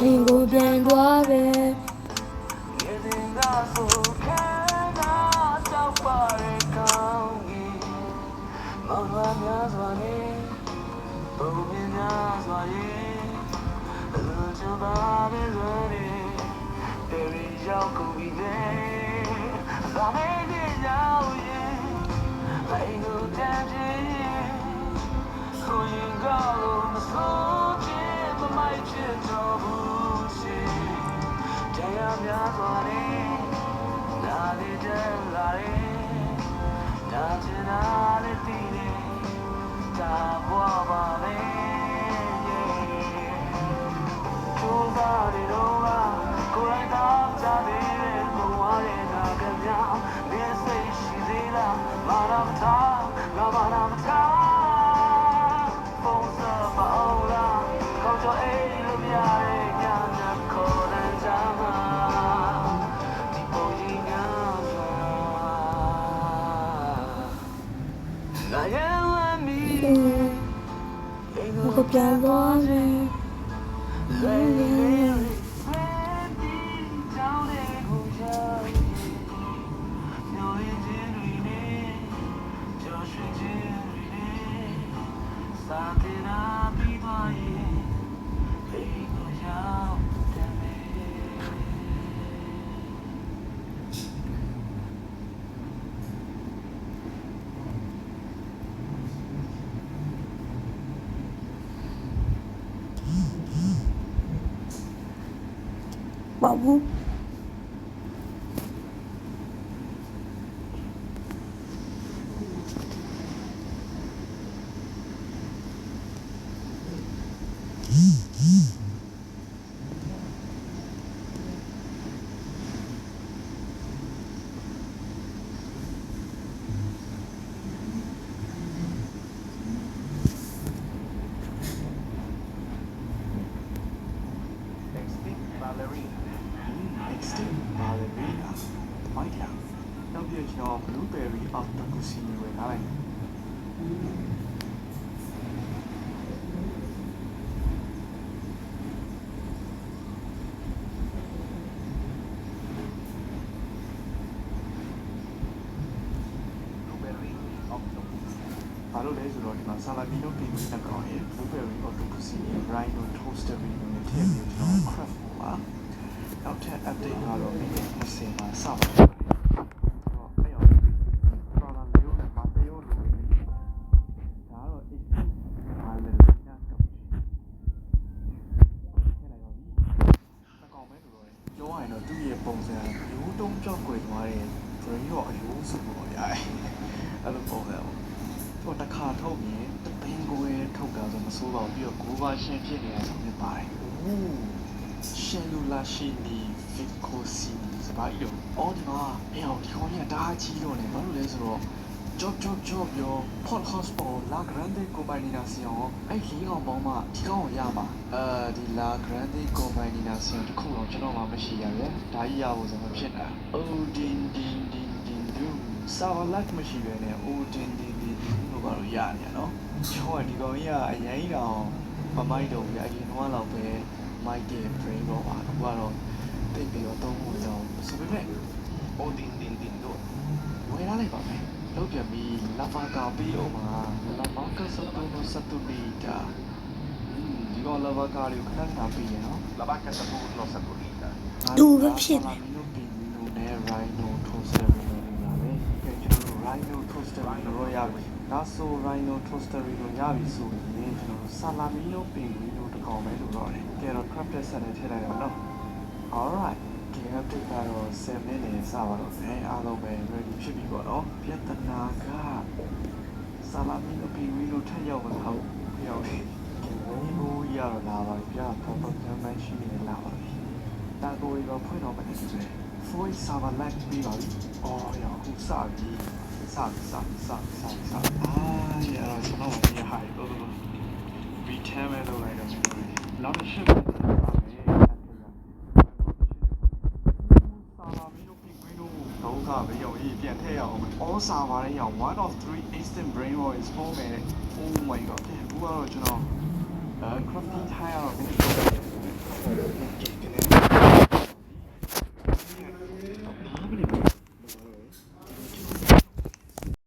Lingo bien guave. Lingo bien guave. Babu. Ballerina. Might have. Now there's your blueberry after cuisine with Alan. Blueberry octopus. Hello, there's a lot of Saladino being in a car here. Blueberry octopus, rhino toaster in the table, crap. နောက်ထပ် update ကတော့မိနစ်20မှာစပါမယ်။အဲ့တော့ problem မျိုးနဲ့မတရောလို့ဒါကတော့ extreme ballerina ကပ်ချီအဲ့ဒါရောဒီအကောင်ပဲလို့ပြောရရင်တော့သူ့ရဲ့ပုံစံရိုးတုံးကြောက်ွယ်သွားတဲ့ brain ရောအယိုးစုပေါ့ရတယ်။အဲ့လိုပုံစံပေါ့။သူကတစ်ခါထုတ်ရင်တပင်းကိုယ်ထုတ်တာဆိုမစိုးပါဘူးပြီးတော့ global ရှင်းဖြစ်နေတာဆိုဖြစ်ပါတယ်။cellular shiny Vicosi စပါးကြီးလို့အော်ဒီမှာအေးအောင်ဒီကောင်ကြီးကတအားကြီးတော့နေဘာလို့လဲဆိုတော့ job ပြော podcast ပေါ် La Grande Combinación အဲ့ဒီကောင်ပေါင်းမှဒီကောင်ကိုရမှာဒီ La Grande Combinación တခုတော့ကျွန်တော်မှမရှိရပဲဒါကြီးရဖို့ဆိုမဖြစ်တာ Odin Savalak မရှိပဲနဲ့ Odin လို့ပါလို့ရနေရနော်ကျွန်တော်ဒီကောင်ကြီးကအရင်တော့မမိုက်တော့ဘူးအရင်တော့ပဲမိုက်တဲ့ brain တော့ပါအခုကတော့တိတ်ပြီးတော့သုံးဖို့ကြောင်းဆိုပေမဲ့ Odin တို့ဝယ်ရလိုက်ပါမယ်လောက်ပြန်ပြီးလာပါကာပြီးတော့မှာလာပါကာစတူမီတာဒီကောင်လာပါကာကိုခဏခဏပြီးရနော် La vacca Saturno Saturnita. တူပဲဖြစ်တယ် မင်းတို့ပြီးလို့နဲ့ Rhino Toaster လို့ပြောရတယ်။ကျွန်တော်တို့ Rhino Toaster လို့ရပြီ။ဒါဆို Rhino Toaster လို့ရပြီဆိုရင်ကျွန်တော်တို့ Salamino Penguin လို့တစ်ကောင်ပဲလို့တော့တယ်။ကြတော့ Crafted ဆက်နေထည့်လိုက်တော့နော်။ Alright ဒီအပ်ဒေ့ကတော့7 minutes နဲ့စပါတော့မယ်အားလုံးပဲ ready ဖြစ်ပြီပေါ့နော်ပြဿနာကဆာလာမီနိုပီဝီလိုထက်ရောက်မလာဘူးရောက်တယ်ဒီလိုရတော့လာပါပြတော့တော့မရှိနေလာပါပြီတာကိုရီတော့ဖွင့်တော့မနေဘူး voice server lag ပြီးပါပြီအော်ရအခုစပြီစအာရတော့ကျွန်တော်ဒီဟာတော့ return မဲ့လုပ်လိုက်တော့နောက်တစ်ချက်ပြန်ထည့်ရအောင် all server တွေရောက် 1 of 3 instant brain rot is full မဲ့ oh my god အခုကတော့ကျွန်တော်crafting ထားရတော့ဘယ်လိုလဲ